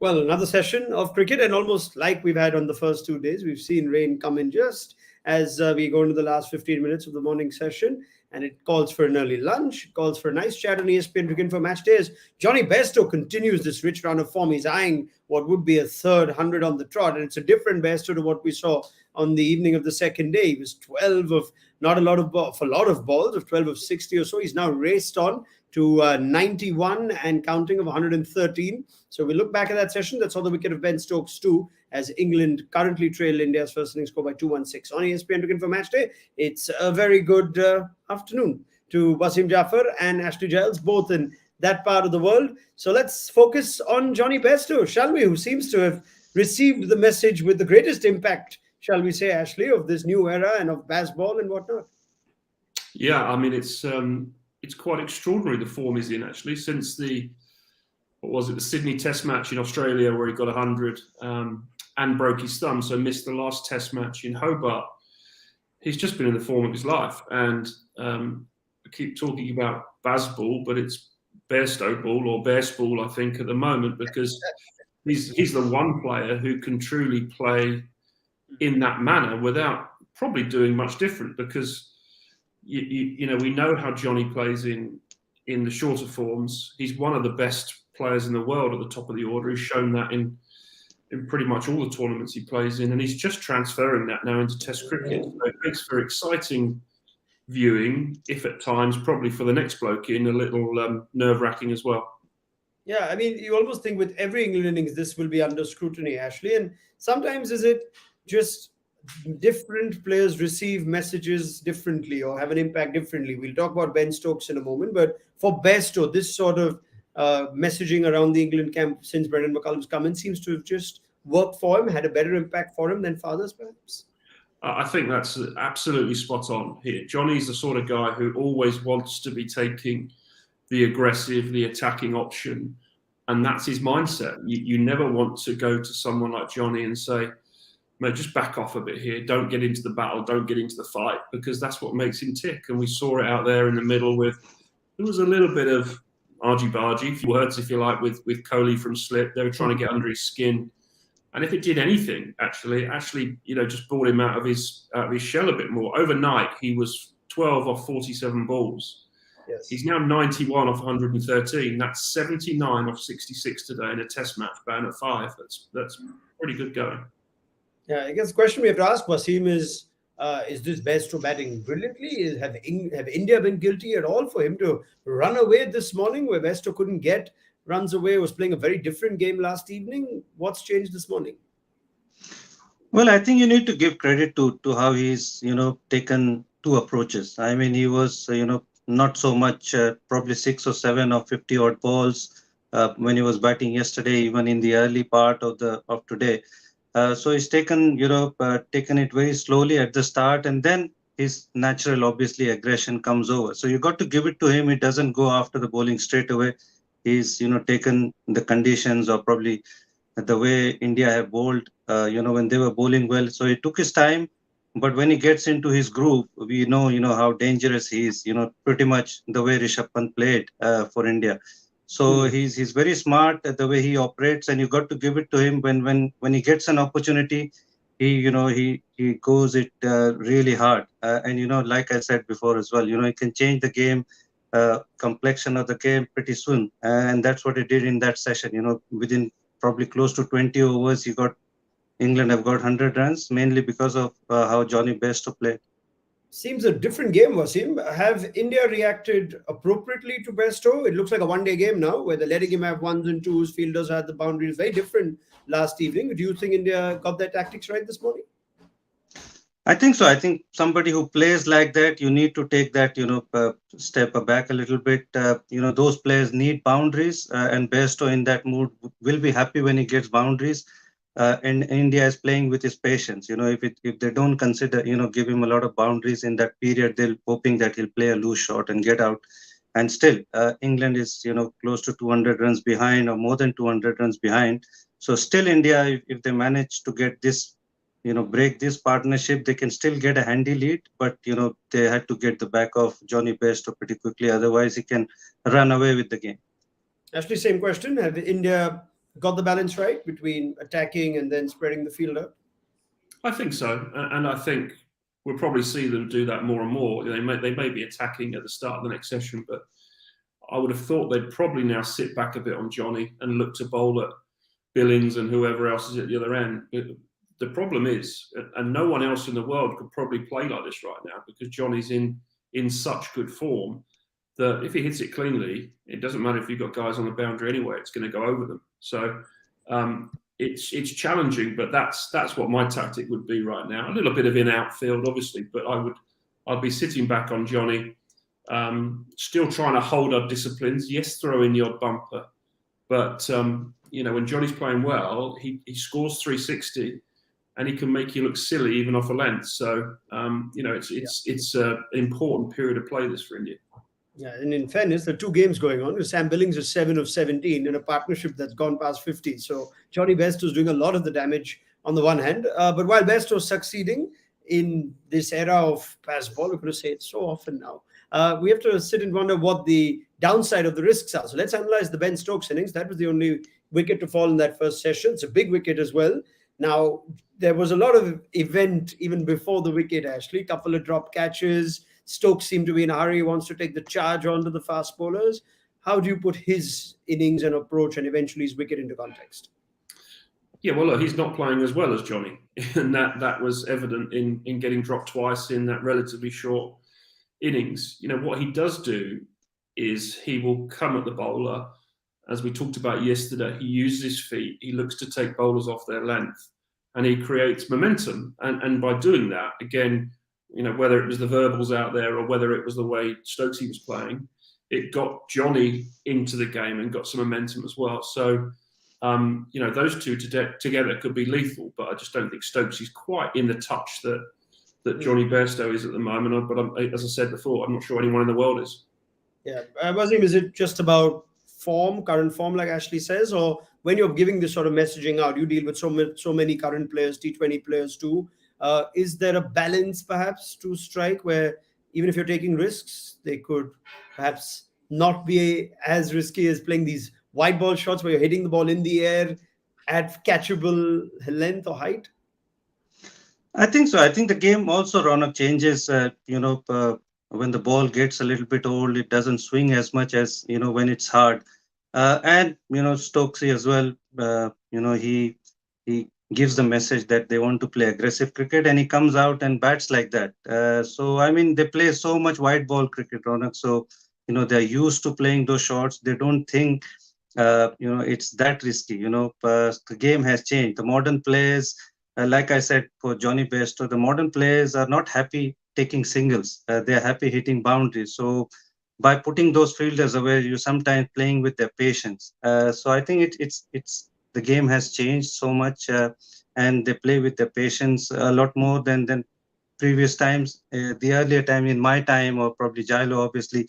Well, another session of cricket, and almost like we've had on the first 2 days, we've seen rain come in just as we go into the last 15 minutes of the morning session. And it calls for an early lunch, calls for a nice chat on ESPN Cricket for Match Days. Johnny Bairstow continues this rich run of form. He's eyeing what would be a third 100 on the trot, and it's a different Bairstow to what we saw on the evening of the second day. He was 12 of not a lot of for a lot of balls of 12 of 60 or so. He's now raced on to 91 and counting of 113. So we look back at that session. That's all the wicket of Ben Stokes too, as England currently trail India's first innings score by 216 on ESPN Cricket for Match Day. It's a very good afternoon to Wasim Jaffer and Ashley Giles, both in that part of the world. So let's focus on Johnny Bairstow, shall we, who seems to have received the message with the greatest impact, shall we say, Ashley, of this new era and of baseball and whatnot. Yeah, I mean, it's quite extraordinary the form he's in, actually, since the Sydney Test match in Australia where he got 100 and broke his thumb, so missed the last Test match in Hobart. He's just been in the form of his life, and I keep talking about Bazball, but it's Bairstow ball or Bearsball, I think, at the moment, because he's the one player who can truly play in that manner without probably doing much different, because you know, we know how Johnny plays in the shorter forms. He's one of the best players in the world at the top of the order. He's shown that in pretty much all the tournaments he plays in, and he's just transferring that now into Test cricket. So it makes for exciting viewing, if at times, probably for the next bloke in, a little nerve-wracking as well. Yeah, I mean, you almost think with every England innings, this will be under scrutiny, Ashley. And sometimes is it just different players receive messages differently or have an impact differently? We'll talk about Ben Stokes in a moment, but for Bairstow, this sort of messaging around the England camp since Brendan McCullum's come in seems to have just worked for him, had a better impact for him than fathers, perhaps. I think that's absolutely spot on here. Johnny's the sort of guy who always wants to be taking the aggressive, the attacking option, and that's his mindset. You never want to go to someone like Johnny and say, mate, just back off a bit here. Don't get into the battle. Don't get into the fight, because that's what makes him tick. And we saw it out there in the middle with, there was a little bit of argy-bargy, words, if you like, with Kohli from slip. They were trying to get under his skin. And if it did anything, actually, you know, just brought him out of his shell a bit more. Overnight, he was 12 off 47 balls. Yes. He's now 91 off 113. That's 79 off 66 today in a Test match, batting at 5. That's pretty good going. Yeah, I guess the question we have to ask, Wasim, is this Bairstow batting brilliantly? Have India been guilty at all for him to run away this morning, where Bairstow couldn't get runs away, was playing a very different game last evening? What's changed this morning? Well, I think you need to give credit to how he's, you know, taken two approaches. I mean, he was, you know, not so much, probably 6 or 7 or 50 odd balls when he was batting yesterday, even in the early part of today. So he's taken it very slowly at the start, and then his natural, obviously, aggression comes over. So you got to give it to him. He doesn't go after the bowling straight away. He's, you know, taken the conditions, or probably the way India have bowled, when they were bowling well. So he took his time, but when he gets into his groove, we know, how dangerous he is, pretty much the way Rishabh Pant played for India. So he's very smart at the way he operates, and you got to give it to him. When he gets an opportunity, he goes it really hard. And like I said before as well, he can change the game, complexion of the game pretty soon, and that's what he did in that session. Within probably close to 20 overs, England have got 100 runs, mainly because of how Johnny Bairstow played. Seems a different game, Wasim. Have India reacted appropriately to Bairstow? It looks like a one-day game now, where they're letting him have ones and twos. Fielders had the boundaries. Very different last evening. Do you think India got their tactics right this morning? I think so. I think somebody who plays like that, you need to take that, step back a little bit. Those players need boundaries, and Bairstow in that mood will be happy when he gets boundaries. And India is playing with his patience. If they don't consider, give him a lot of boundaries in that period, they're hoping that he'll play a loose shot and get out. And still, England is, close to 200 runs behind, or more than 200 runs behind. So still India, if they manage to get this, break this partnership, they can still get a handy lead. But, they had to get the back of Johnny Bairstow pretty quickly. Otherwise, he can run away with the game. Actually, same question. Have India got the balance right between attacking and then spreading the field out? I think so, and I think we'll probably see them do that more and more. They may be attacking at the start of the next session, but I would have thought they'd probably now sit back a bit on Johnny and look to bowl at Billings and whoever else is at the other end. The problem is, and no one else in the world could probably play like this right now, because Johnny's in such good form that if he hits it cleanly, it doesn't matter if you've got guys on the boundary anyway, it's going to go over them. So it's challenging, but that's what my tactic would be right now. A little bit of in-outfield, obviously, but I'd be sitting back on Johnny, still trying to hold our disciplines. Yes, throw in the odd bumper, but when Johnny's playing well, he scores 360, and he can make you look silly even off a length. So it's an important period of play this for India. Yeah, and in fairness, there are 2 games going on. Sam Billings is 7 of 17 in a partnership that's gone past 50. So Johnny Bairstow's doing a lot of the damage on the one hand. But while Bairstow's succeeding in this era of pass ball, we're going to say it so often now, we have to sit and wonder what the downside of the risks are. So let's analyze the Ben Stokes innings. That was the only wicket to fall in that first session. It's a big wicket as well. Now, there was a lot of event even before the wicket, Ashley. Couple of drop catches. Stokes seemed to be in a hurry, wants to take the charge onto the fast bowlers. How do you put his innings and approach and eventually his wicket into context? Yeah, well, look, he's not playing as well as Johnny, and that was evident in getting dropped twice in that relatively short innings. What he does do is he will come at the bowler, as we talked about yesterday. He uses his feet, he looks to take bowlers off their length, and he creates momentum. And by doing that, again, whether it was the verbals out there or whether it was the way Stokesy was playing, it got Johnny into the game and got some momentum as well. So, those two together could be lethal, but I just don't think Stokesy's quite in the touch that Johnny Bairstow is at the moment. But as I said before, I'm not sure anyone in the world is. Yeah. Wasim, is it just about current form, like Ashley says, or when you're giving this sort of messaging out, you deal with so many current players, T20 players too? Is there a balance perhaps to strike where even if you're taking risks, they could perhaps not be as risky as playing these wide ball shots where you're hitting the ball in the air at catchable length or height? I think so. I think the game also, Raunak, changes, when the ball gets a little bit old, it doesn't swing as much as, when it's hard. And Stokesy as well, he gives the message that they want to play aggressive cricket, and he comes out and bats like that. They play so much white ball cricket, Raunak. So, they're used to playing those shots. They don't think, it's that risky. The game has changed. The modern players, like I said, for Johnny Bairstow, the modern players are not happy taking singles. They're happy hitting boundaries. So, by putting those fielders away, you're sometimes playing with their patience. So I think it's the game has changed so much, and they play with their patience a lot more than previous times. The earlier time, in my time, or probably Giles, obviously,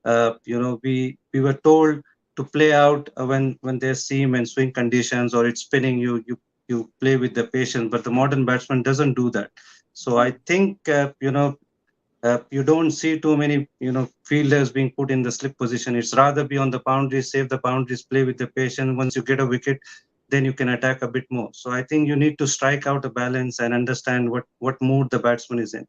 we were told to play out when there's seam and swing conditions or it's spinning. You play with the patience, but the modern batsman doesn't do that. So I think you don't see too many fielders being put in the slip position. It's rather be on the boundaries, save the boundaries, play with the patience. Once you get a wicket, then you can attack a bit more. So I think you need to strike out a balance and understand what mood the batsman is in.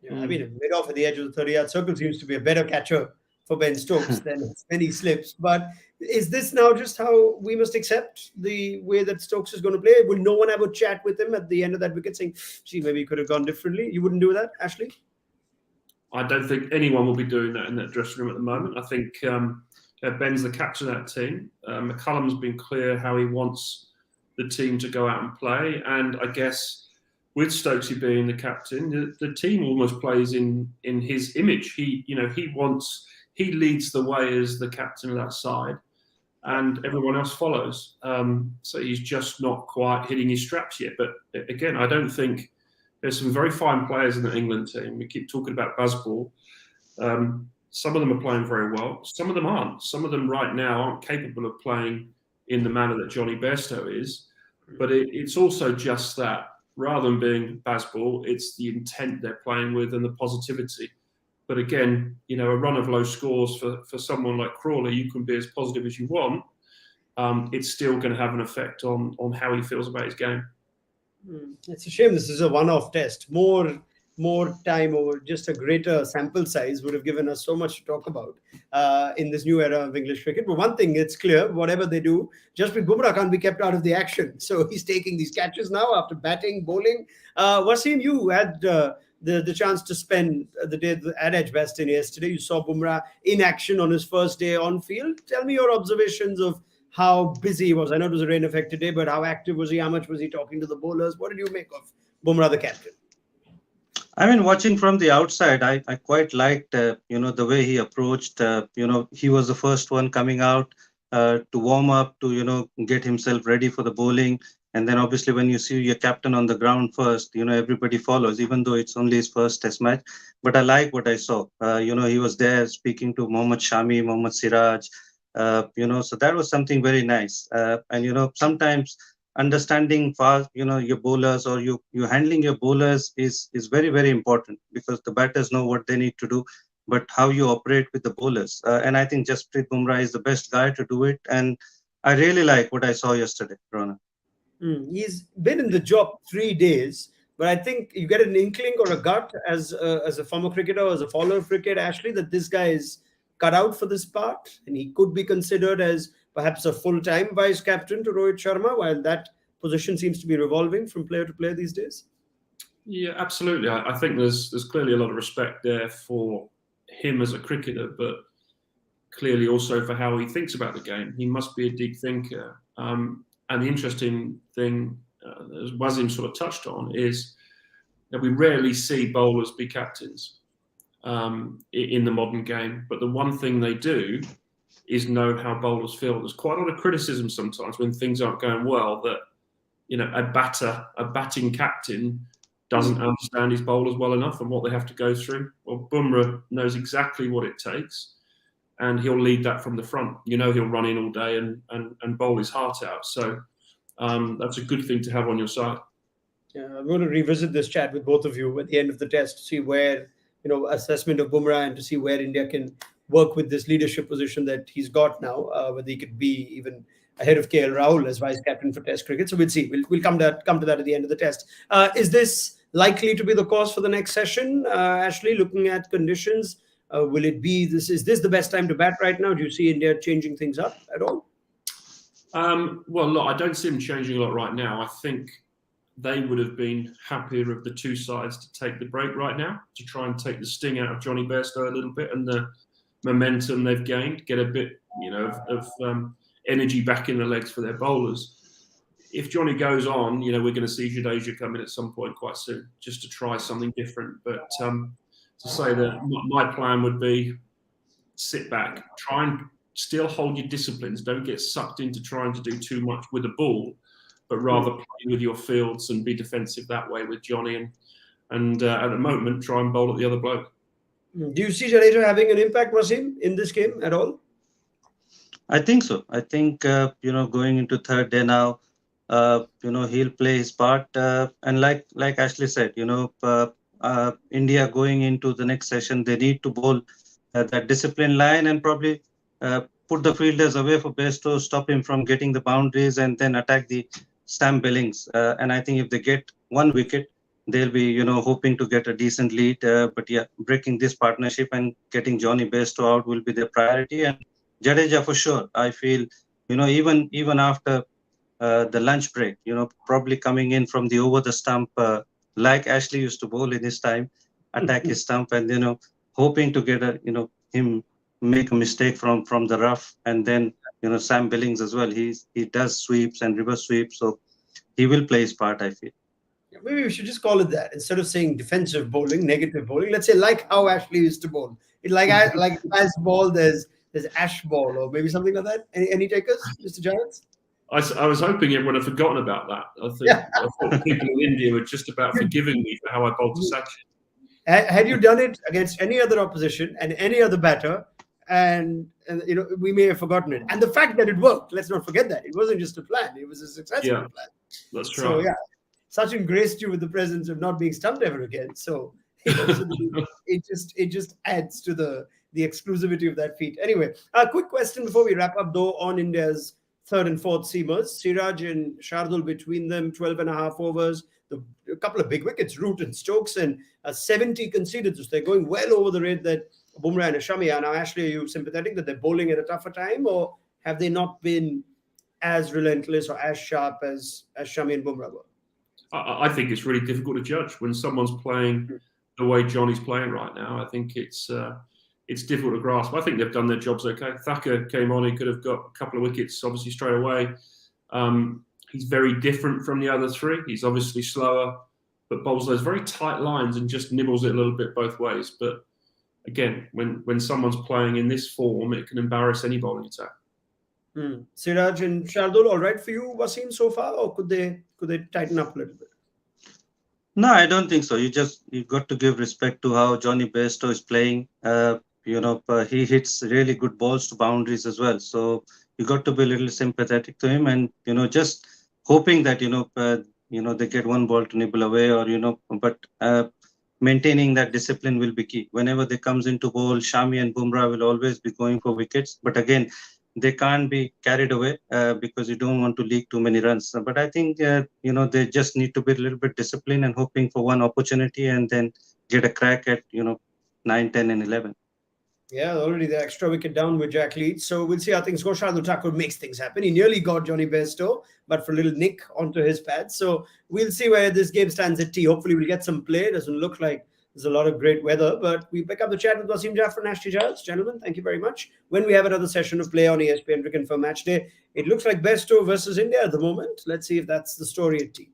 Yeah, I mean, mid off at the edge of the 30-yard circle seems to be a better catcher for Ben Stokes than his many slips. But is this now just how we must accept the way that Stokes is going to play? Will no one have a chat with him at the end of that wicket saying, gee, maybe he could have gone differently? You wouldn't do that, Ashley? I don't think anyone will be doing that in that dressing room at the moment. I think Ben's the captain of that team. McCullum's been clear how he wants the team to go out and play. And I guess with Stokesy being the captain, the team almost plays in his image. He leads the way as the captain of that side, and everyone else follows. So he's just not quite hitting his straps yet. But again, I don't think there's some very fine players in the England team. We keep talking about Bazball. Some of them are playing very well. Some of them aren't. Some of them right now aren't capable of playing in the manner that Johnny Bairstow is. But it's also just that. Rather than being Bazball, it's the intent they're playing with and the positivity. But again, a run of low scores for someone like Crawley, you can be as positive as you want. it's still going to have an effect on how he feels about his game. It's a shame this is a one-off test. More time over just a greater sample size would have given us so much to talk about in this new era of English cricket. But one thing, it's clear, whatever they do, Jasprit Bumrah can't be kept out of the action. So he's taking these catches now after batting, bowling. Wasim, you had the chance to spend the day at Edgbaston yesterday. You saw Bumrah in action on his first day on field. Tell me your observations of how busy he was. I know it was a rain-affected day, but how active was he? How much was he talking to the bowlers? What did you make of Bumrah, the captain? I mean, watching from the outside, I quite liked, the way he approached. He was the first one coming out to warm up, to, get himself ready for the bowling. And then obviously when you see your captain on the ground first, everybody follows, even though it's only his first test match. But I like what I saw. He was there speaking to Mohammad Shami, Mohammad Siraj, so that was something very nice. And, sometimes understanding fast, your bowlers, or you handling your bowlers is very, very important, because the batters know what they need to do, but how you operate with the bowlers. And I think Jasprit Bumrah is the best guy to do it. And I really like what I saw yesterday, Raunak. He's been in the job 3 days, but I think you get an inkling or a gut as a former cricketer, as a follower of cricket, Ashley, that this guy is cut out for this part, and he could be considered as perhaps a full-time vice captain to Rohit Sharma, while that position seems to be revolving from player to player these days. Yeah, absolutely. I think there's clearly a lot of respect there for him as a cricketer, but clearly also for how he thinks about the game. He must be a deep thinker. And the interesting thing, as Wasim sort of touched on, is that we rarely see bowlers be captains in the modern game. But the one thing they do is know how bowlers feel. There's quite a lot of criticism sometimes when things aren't going well, that a batting captain doesn't understand his bowlers well enough and what they have to go through. Well, Bumrah knows exactly what it takes, and he'll lead that from the front. He'll run in all day and bowl his heart out. So that's a good thing to have on your side. Yeah, I'm going to revisit this chat with both of you at the end of the test to see where, assessment of Bumrah, and to see where India can work with this leadership position that he's got now, whether he could be even ahead of KL Rahul as vice captain for Test cricket. So we'll see. We'll come to that at the end of the test. Is this likely to be the course for the next session, Ashley? Looking at conditions, will it be this? Is this the best time to bat right now? Do you see India changing things up at all? Well, look, I don't see them changing a lot right now. I think they would have been happier of the two sides to take the break right now, to try and take the sting out of Johnny Bairstow a little bit, and the momentum they've gained, get a bit, of energy back in the legs for their bowlers. If Johnny goes on, we're going to see Jadeja come in at some point quite soon, just to try something different. But to say that my plan would be sit back, try and still hold your disciplines. Don't get sucked into trying to do too much with the ball, but rather play with your fields and be defensive that way with Johnny. And at the moment, try and bowl at the other bloke. Do you see Jadeja having an impact, Wasim, in this game at all? I think so. I think, going into third day now, he'll play his part. And like Ashley said, India going into the next session, they need to bowl that disciplined line and probably put the fielders away for Bairstow, stop him from getting the boundaries, and then attack the Sam Billings. And I think if they get one wicket, they'll be, hoping to get a decent lead. But yeah, breaking this partnership and getting Johnny Bairstow out will be their priority. And Jadeja for sure. I feel, even after the lunch break, probably coming in from the over the stump, like Ashley used to bowl in his time, attack his stump, and hoping to get him make a mistake from the rough, and then Sam Billings as well. He does sweeps and reverse sweeps, so he will play his part, I feel. Maybe we should just call it that, instead of saying defensive bowling, negative bowling. Let's say like how Ashley used to bowl. As ball, there's Ash ball, or maybe something like that. Any takers, Mr. Giles? I was hoping everyone had forgotten about that. I thought people in India were just about forgiving me for how I bowled to Sachin. Had you done it against any other opposition and any other batter, and we may have forgotten it. And the fact that it worked, let's not forget that. It wasn't just a plan, it was a successful plan. That's right. So yeah, Sachin graced you with the presence of not being stumped ever again. So, it just adds to the exclusivity of that feat. Anyway, a quick question before we wrap up though on India's third and fourth seamers. Siraj and Shardul between them, 12.5 overs. A couple of big wickets, Root and Stokes, and 70 conceded. So they're going well over the rate that Bumrah and Shami are. Now, Ashley, are you sympathetic that they're bowling at a tougher time, or have they not been as relentless or as sharp as Shami and Bumrah were? I think it's really difficult to judge when someone's playing the way Johnny's playing right now. I think it's difficult to grasp. I think they've done their jobs okay. Thacker came on; he could have got a couple of wickets, obviously straight away. He's very different from the other three. He's obviously slower, but bowls those very tight lines and just nibbles it a little bit both ways. But again, when someone's playing in this form, it can embarrass any bowling attack. Siraj and Shardul, all right for you, Wasim, so far, or could they tighten up a little bit? No, I don't think so. You got to give respect to how Johnny Bairstow is playing. He hits really good balls to boundaries as well. So you got to be a little sympathetic to him, and just hoping that they get one ball to nibble away, or but maintaining that discipline will be key. Whenever they comes into bowl, Shami and Bumrah will always be going for wickets. But again, they can't be carried away because you don't want to leak too many runs. But I think they just need to be a little bit disciplined and hoping for one opportunity and then get a crack at 9, 10, and 11. Yeah, already the extra wicket down with Jack Leeds. So we'll see how things go. Shardul Thakur makes things happen. He nearly got Johnny Bairstow, but for a little nick onto his pad. So we'll see where this game stands at tea. Hopefully we'll get some play. It doesn't look like there's a lot of great weather, but we pick up the chat with Wasim, Jaffer, and Ashley Giles. Gentlemen, thank you very much. When we have another session of play on ESPN Cricket for Match Day, it looks like Bairstow versus India at the moment. Let's see if that's the story at tea.